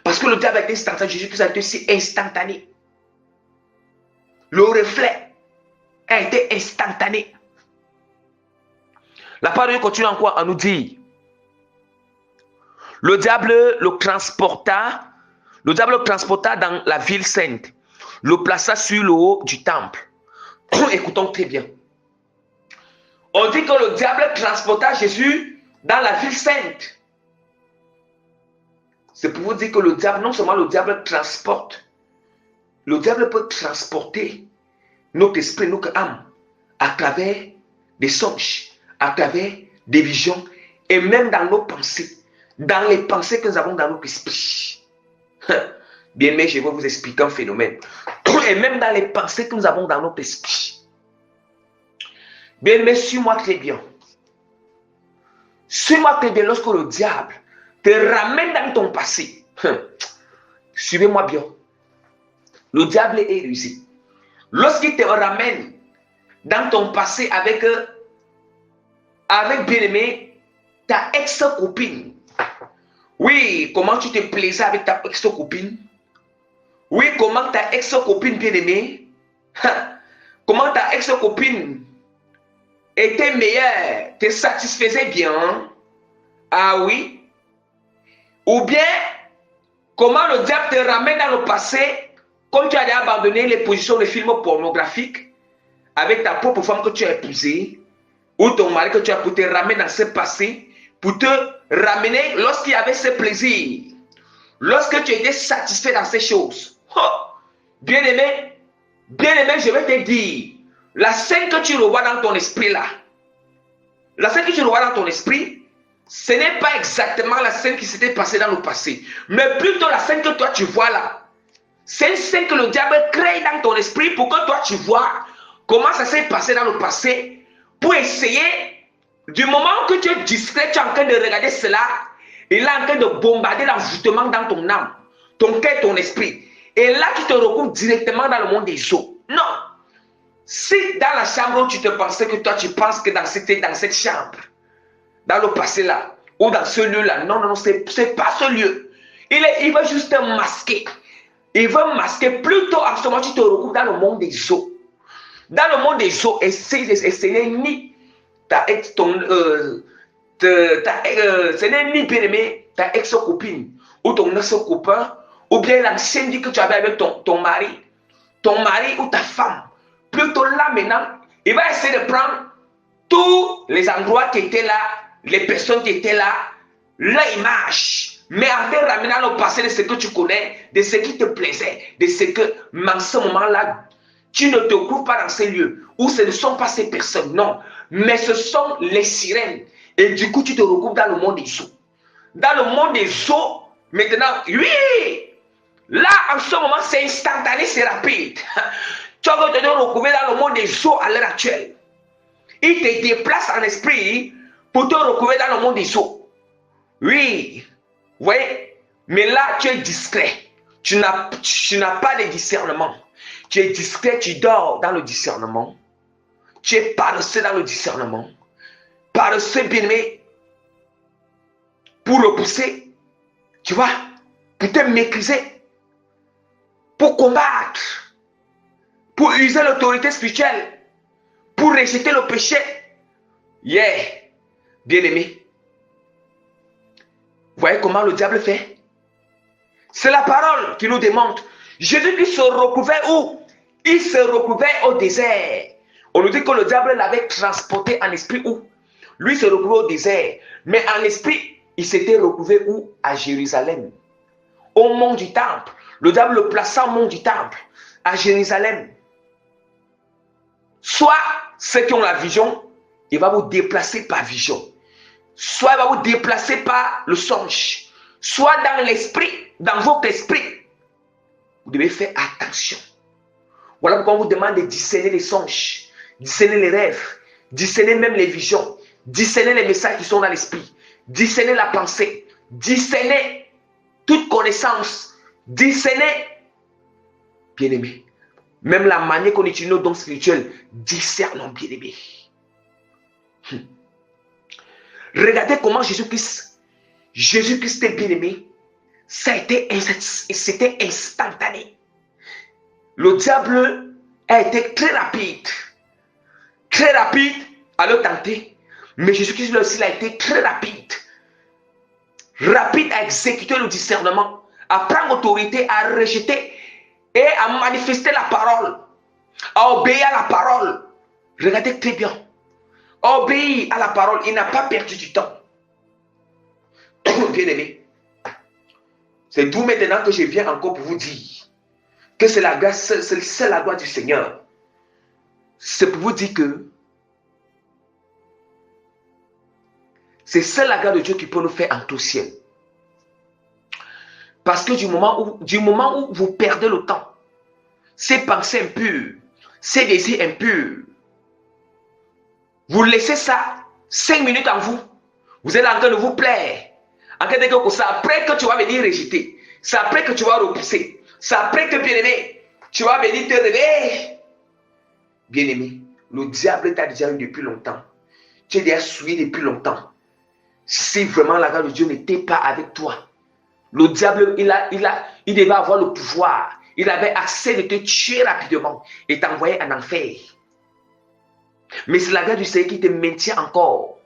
Parce que le diable a été instantané. Jésus-Christ a été aussi instantané. Le reflet a été instantané. La parole de Dieu continue encore à nous dire. Le diable le transporta dans la ville sainte, le plaça sur le haut du temple. Écoutons très bien. On dit que le diable transporta Jésus dans la ville sainte. C'est pour vous dire que le diable, non seulement le diable transporte, le diable peut transporter notre esprit, notre âme, à travers des songes, à travers des visions, et même dans nos pensées, dans les pensées que nous avons dans notre esprit. Bien, mais je vais vous expliquer un phénomène. Et même dans les pensées que nous avons dans notre esprit. Bien, mais suis-moi très bien. Suis-moi très bien lorsque le diable te ramène dans ton passé. Suivez-moi bien. Le diable est réussi. Lorsqu'il te ramène dans ton passé avec bien-aimé, ta ex-copine. Oui, comment tu te plaisais avec ta ex-copine? Oui, comment ta ex-copine bien-aimée? Comment ta ex-copine était meilleure, te satisfaisait bien? Ah oui? Ou bien, comment le diable te ramène dans le passé, comme tu as abandonné les positions de films pornographiques avec ta propre femme que tu as épousée, ou ton mari que tu as pour te ramener dans ce passé, pour te ramener lorsqu'il y avait ce plaisir, lorsque tu étais satisfait dans ces choses. Oh, bien-aimé, je vais te dire, la scène que tu revois dans ton esprit là, la scène que tu revois dans ton esprit, ce n'est pas exactement la scène qui s'était passée dans le passé, mais plutôt la scène que toi tu vois là. C'est une scène que le diable crée dans ton esprit pour que toi tu vois comment ça s'est passé dans le passé, pour essayer, du moment que tu es distrait, tu es en train de regarder cela, et là en train de bombarder l'envoûtement dans ton âme, ton cœur, ton esprit. Et là tu te retrouves directement dans le monde des eaux. Non. Si dans la chambre où tu te pensais que toi tu penses que dans cette chambre, dans le passé là, ou dans ce lieu là, non, c'est pas ce lieu. Il va juste masquer. Il veut masquer. Plutôt, en ce moment, tu te retrouves dans le monde des eaux. Dans le monde des eaux, et ce n'est ni ta ex, ce n'est ni bien-aimé, ta ex-copine ou ton ex-copain, ou bien l'ancienne vie que tu avais avec ton mari ou ta femme. Plutôt là maintenant, il va essayer de prendre tous les endroits qui étaient là, les personnes qui étaient là, leur image, mais en te ramenant au passé de ce que tu connais, de ce qui te plaisait, de ce que, en ce moment-là, tu ne te trouves pas dans ces lieux, où ce ne sont pas ces personnes, non, mais ce sont les sirènes. Et du coup, tu te retrouves dans le monde des eaux. Dans le monde des eaux, maintenant, oui, là, en ce moment, c'est instantané, c'est rapide. Tu vas te retrouver dans le monde des eaux à l'heure actuelle. Il te déplace en esprit pour te retrouver dans le monde des eaux. Oui, vous voyez, mais là, tu es discret. Tu n'as pas de discernement. Tu es discret, tu dors dans le discernement. Tu es paresseux dans le discernement. Paresseux, bien-aimé, pour repousser, tu vois, pour te maîtriser, pour combattre, pour user l'autorité spirituelle, pour rejeter le péché. Yeah, bien-aimé. Vous voyez comment le diable fait? C'est la parole qui nous demande. Jésus-Christ se retrouvait où? Il se retrouvait au désert. On nous dit que le diable l'avait transporté en esprit où? Lui se retrouvait au désert. Mais en esprit, il s'était retrouvé où? À Jérusalem. Au mont du temple. Le diable le plaça au mont du temple. À Jérusalem. Soit ceux qui ont la vision, il va vous déplacer par vision. Soit il va vous déplacer par le songe. Soit dans l'esprit, dans votre esprit. Vous devez faire attention. Voilà pourquoi on vous demande de discerner les songes, discerner les rêves, discerner même les visions, discerner les messages qui sont dans l'esprit, discerner la pensée, discerner toute connaissance, discerner, bien-aimé, même la manière qu'on utilise nos dons spirituels, discernons, bien-aimé. Regardez comment Jésus-Christ est bien-aimé. C'était instantané. Le diable a été très rapide à le tenter. Mais Jésus-Christ aussi a été très rapide à exécuter le discernement, à prendre autorité, à rejeter et à manifester la parole, à obéir à la parole. Regardez très bien. Obéir à la parole, il n'a pas perdu du temps. Bien-aimé, c'est d'où maintenant que je viens encore pour vous dire que c'est la grâce, c'est la gloire du Seigneur. C'est pour vous dire que c'est seule la grâce de Dieu qui peut nous faire entrer au ciel. Parce que du moment où vous perdez le temps, ces pensées impures, ces désirs impurs, vous laissez ça 5 minutes en vous. Vous êtes en train de vous plaire. En train de dire que c'est après que tu vas venir rejeter. C'est après que tu vas repousser. C'est après que, bien-aimé, tu vas venir te réveiller. Bien-aimé, le diable t'a déjà eu depuis longtemps. Tu es déjà souillé depuis longtemps. Si vraiment la grâce de Dieu n'était pas avec toi, le diable, il devait avoir le pouvoir. Il avait accès de te tuer rapidement et t'envoyer en enfer. Mais c'est la grâce du Seigneur qui te maintient encore,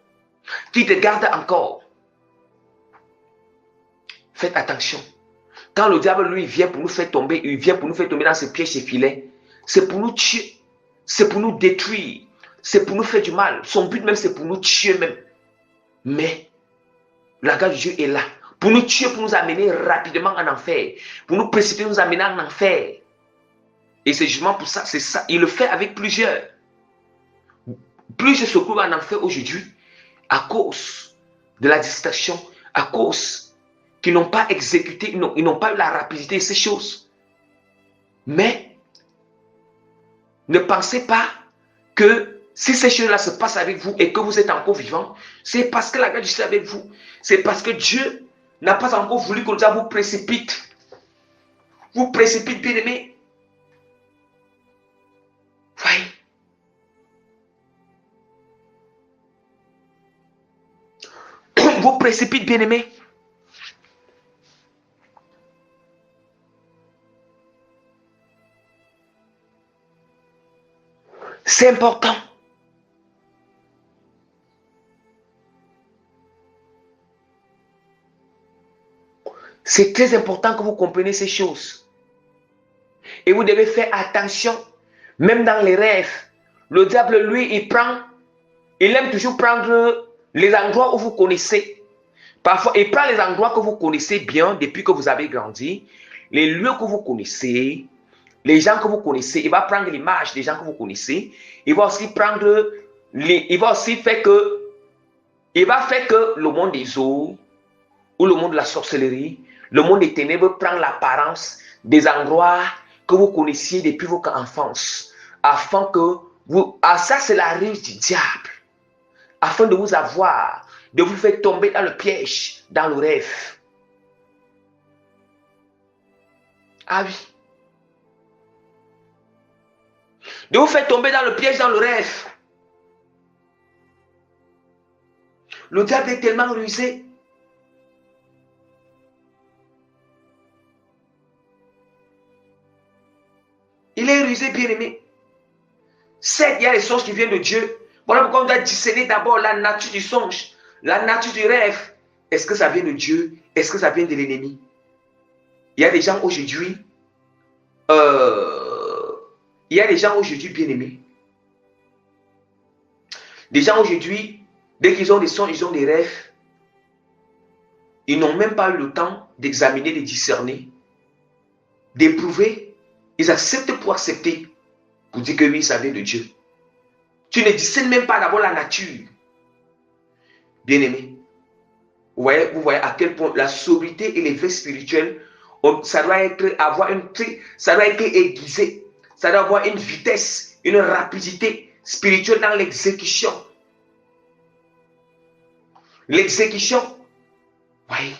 qui te garde encore. Faites attention. Quand le diable, lui, vient pour nous faire tomber, il vient pour nous faire tomber dans ses pièges, ses filets, c'est pour nous tuer, c'est pour nous détruire, c'est pour nous faire du mal. Son but même, c'est pour nous tuer même. Mais la grâce de Dieu est là. Pour nous tuer, pour nous amener rapidement en enfer. Pour nous précipiter, nous amener en enfer. Et c'est justement pour ça, c'est ça. Il le fait avec plusieurs. Plusieurs se trouvent en enfer aujourd'hui à cause de la distraction, à cause qu'ils n'ont pas exécuté, ils n'ont pas eu la rapidité de ces choses. Mais ne pensez pas que si ces choses-là se passent avec vous et que vous êtes encore vivant, c'est parce que la grâce du Seigneur est avec vous. C'est parce que Dieu n'a pas encore voulu que le diable vous précipite. Vous précipite, bien-aimé. Voyez. Vous précipite, bien-aimé. C'est important. C'est très important que vous compreniez ces choses. Et vous devez faire attention, même dans les rêves. Le diable, lui, il aime toujours prendre les endroits où vous connaissez. Parfois, il prend les endroits que vous connaissez bien depuis que vous avez grandi, les lieux que vous connaissez, les gens que vous connaissez. Il va prendre l'image des gens que vous connaissez. Il va aussi prendre, il va aussi faire que, il va faire que le monde des eaux ou le monde de la sorcellerie, le monde des ténèbres prend l'apparence des endroits que vous connaissiez depuis votre enfance, afin que vous, ça c'est la ruse du diable, afin de vous avoir, de vous faire tomber dans le piège, dans le rêve. Ah oui. De vous faire tomber dans le piège, dans le rêve. Le diable est tellement rusé. Il est rusé, bien-aimé. Certes, il y a les songes qui viennent de Dieu. Voilà pourquoi on doit discerner d'abord la nature du songe, la nature du rêve. Est-ce que ça vient de Dieu? Est-ce que ça vient de l'ennemi? Il y a des gens aujourd'hui, bien-aimés. Des gens aujourd'hui, dès qu'ils ont des songes, ils ont des rêves. Ils n'ont même pas eu le temps d'examiner, de discerner, d'éprouver. Ils acceptent pour accepter, pour dire que oui, ça vient de Dieu. Tu ne discernes même pas d'abord la nature. Bien-aimé, vous voyez à quel point la sobriété et l'éveil spirituel, ça doit être aiguisé. Ça doit avoir une vitesse, une rapidité spirituelle dans l'exécution. L'exécution, oui.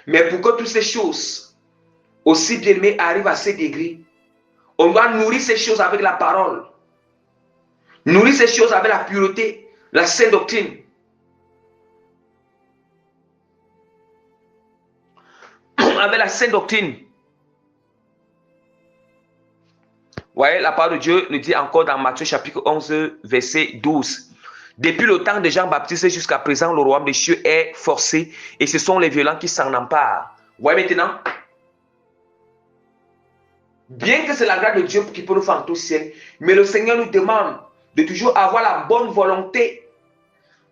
Mais pour que toutes ces choses, aussi bien aimées, arrivent à ces degrés, on doit nourrir ces choses avec la parole. Nourrir ces choses avec la pureté, la sainte doctrine. Avec la sainte doctrine. Vous voyez, la parole de Dieu nous dit encore dans Matthieu chapitre 11, verset 12. Depuis le temps de Jean-Baptiste jusqu'à présent, le royaume des cieux est forcé et ce sont les violents qui s'en emparent. Vous voyez maintenant? Bien que c'est la grâce de Dieu qui peut nous faire entrer au ciel, mais le Seigneur nous demande de toujours avoir la bonne volonté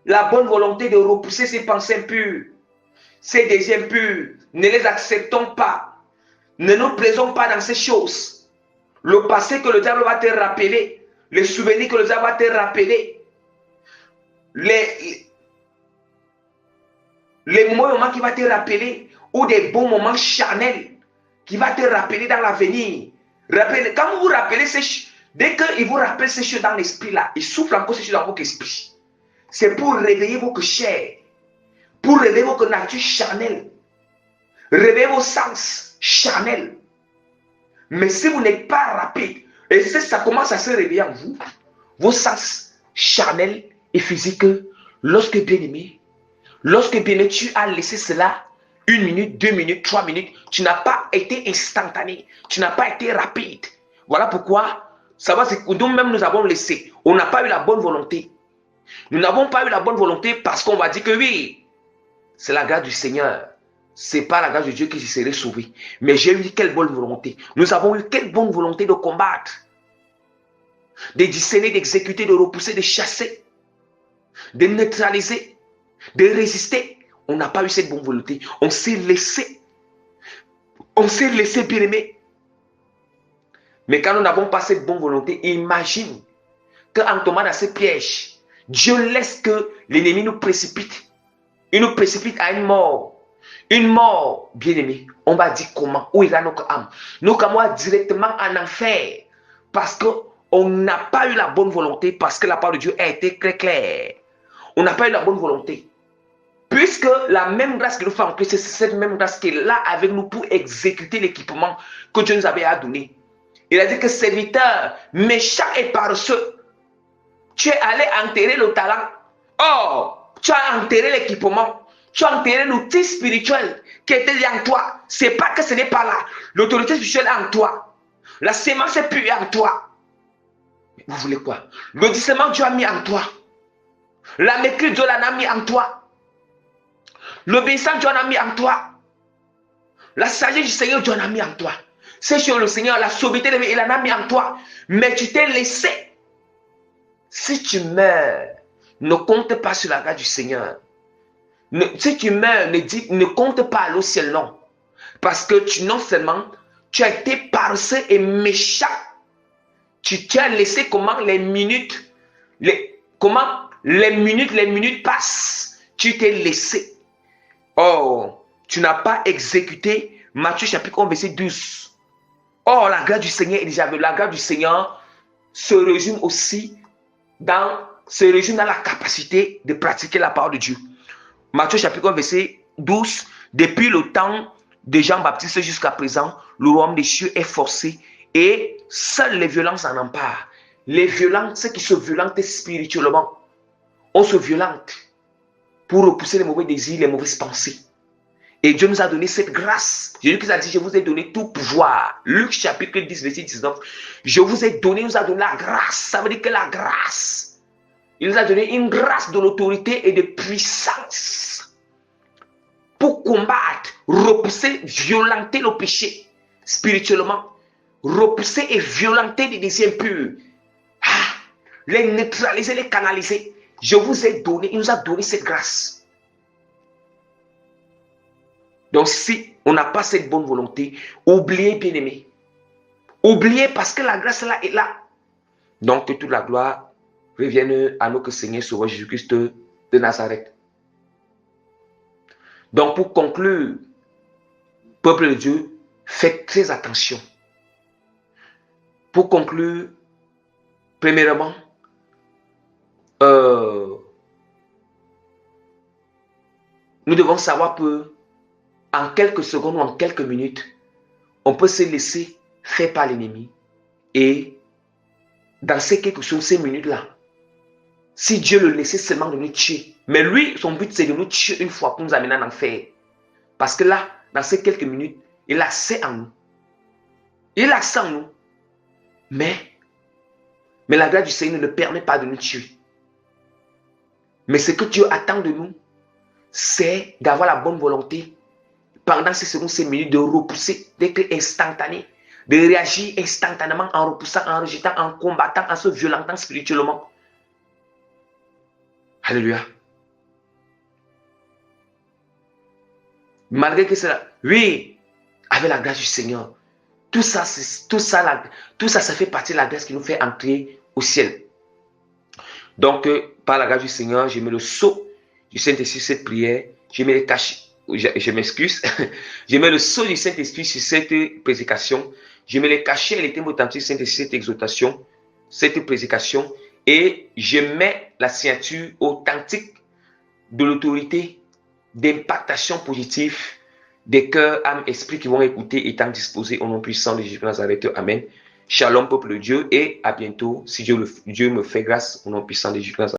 de repousser ces pensées impures, ces désirs impurs. Ne les acceptons pas. Ne nous plaisons pas dans ces choses. Le passé que le diable va te rappeler, les souvenirs que le diable va te rappeler, les moments qui vont te rappeler, ou des bons moments charnels qui vont te rappeler dans l'avenir. Quand vous vous rappelez ces choses, dès qu'il vous rappelle ces choses dans l'esprit là, il souffle encore ces choses dans votre esprit. C'est pour réveiller votre chair, pour réveiller votre nature charnelle, réveiller vos sens charnels. Mais si vous n'êtes pas rapide, et si ça commence à se réveiller en vous, vos sens charnels et physiques, lorsque bien-aimé, tu as laissé cela 1 minute, 2 minutes, 3 minutes, tu n'as pas été instantané, tu n'as pas été rapide. Voilà pourquoi, ça va, nous-mêmes nous avons laissé, on n'a pas eu la bonne volonté. Nous n'avons pas eu la bonne volonté parce qu'on va dire que oui, c'est la grâce du Seigneur. Ce n'est pas la grâce de Dieu qui serait sauvé. Mais j'ai eu quelle bonne volonté. Nous avons eu quelle bonne volonté de combattre, de discerner, d'exécuter, de repousser, de chasser, de neutraliser, de résister. On n'a pas eu cette bonne volonté. On s'est laissé bien aimé. Mais quand nous n'avons pas cette bonne volonté, imagine qu'en tombant dans ce piège, Dieu laisse que l'ennemi nous précipite. Il nous précipite à une mort. Une mort, bien-aimé. On va dire comment? Où ira notre âme? Notre âme va directement en enfer. Parce qu'on n'a pas eu la bonne volonté. Parce que la parole de Dieu a été très claire. On n'a pas eu la bonne volonté. Puisque la même grâce qui nous fait entrer, c'est cette même grâce qui est là avec nous pour exécuter l'équipement que Dieu nous avait donné. Il a dit que serviteur méchant et paresseux, tu es allé enterrer le talent. Or, tu as enterré l'équipement. Tu as enterré l'outil spirituel qui était en toi. C'est pas que ce n'est pas là. L'autorité spirituelle est en toi. La sémence est pure en toi. Vous voulez quoi? Le discernement Dieu a mis en toi. La maîtrise Dieu l'a mis en toi. L'obéissance Dieu l'a mis en toi. La sagesse du Seigneur Dieu l'a mis en toi. C'est sur le Seigneur, la sobriété, il en a mis en toi. Mais tu t'es laissé. Si tu meurs, ne compte pas sur la grâce du Seigneur. Si tu meurs, ne compte pas au ciel, non. Parce que non seulement, tu as été paresseux et méchant. Tu as laissé comment les minutes passent. Tu t'es laissé. Oh, tu n'as pas exécuté Matthieu chapitre 1, verset 12. Oh, la grâce du Seigneur est déjà venue. La grâce du Seigneur se résume aussi dans la capacité de pratiquer la parole de Dieu. Matthieu chapitre 1, verset 12. Depuis le temps de Jean-Baptiste jusqu'à présent, le royaume des cieux est forcé et seules les violences en emparent. Les violences, ceux qui se violentent spirituellement, on se violente pour repousser les mauvais désirs, les mauvaises pensées. Et Dieu nous a donné cette grâce. Jésus a dit, je vous ai donné tout pouvoir. Luc chapitre 10, verset 19. Je vous ai donné, il nous a donné la grâce. Ça veut dire que la grâce, il nous a donné une grâce de l'autorité et de puissance pour combattre, repousser, violenter le péché spirituellement. Repousser et violenter les désirs impurs. Les neutraliser, les canaliser. Je vous ai donné, il nous a donné cette grâce. Donc si on n'a pas cette bonne volonté, oubliez, bien aimé. Oubliez parce que la grâce là est là. Donc que toute la gloire revienne à notre Seigneur Sauveur Jésus-Christ de Nazareth. Donc pour conclure, peuple de Dieu, faites très attention. Pour conclure, premièrement, nous devons savoir que en quelques secondes ou en quelques minutes, on peut se laisser faire par l'ennemi. Et dans ces quelques choses, ces minutes-là, si Dieu le laissait seulement de nous tuer, mais lui, son but, c'est de nous tuer une fois pour nous amener en enfer. Parce que là, dans ces quelques minutes, il a assez en nous. Il a assez en nous. Mais la grâce du Seigneur ne permet pas de nous tuer. Mais ce que Dieu attend de nous, c'est d'avoir la bonne volonté pendant ces secondes, ces minutes, de repousser, d'être instantané, de réagir instantanément en repoussant, en rejetant, en combattant, en se violentant spirituellement. Alléluia. Malgré que cela, oui, avec la grâce du Seigneur, tout ça, ça fait partie de la grâce qui nous fait entrer au ciel. Donc, par la grâce du Seigneur, je mets le sceau du Saint-Esprit sur cette prière, je mets les cachets. Je m'excuse. Je mets le sceau du Saint-Esprit sur cette prédication. Je mets les cachets et les témoins authentiques du Saint-Esprit sur cette exhortation, cette prédication. Et je mets la signature authentique de l'autorité d'impactation positive des cœurs, âmes, esprits qui vont écouter étant disposés au nom puissant de Jésus de Nazareth. Amen. Shalom, peuple de Dieu, et à bientôt, si Dieu me fait grâce au nom puissant de Jésus de Nazareth.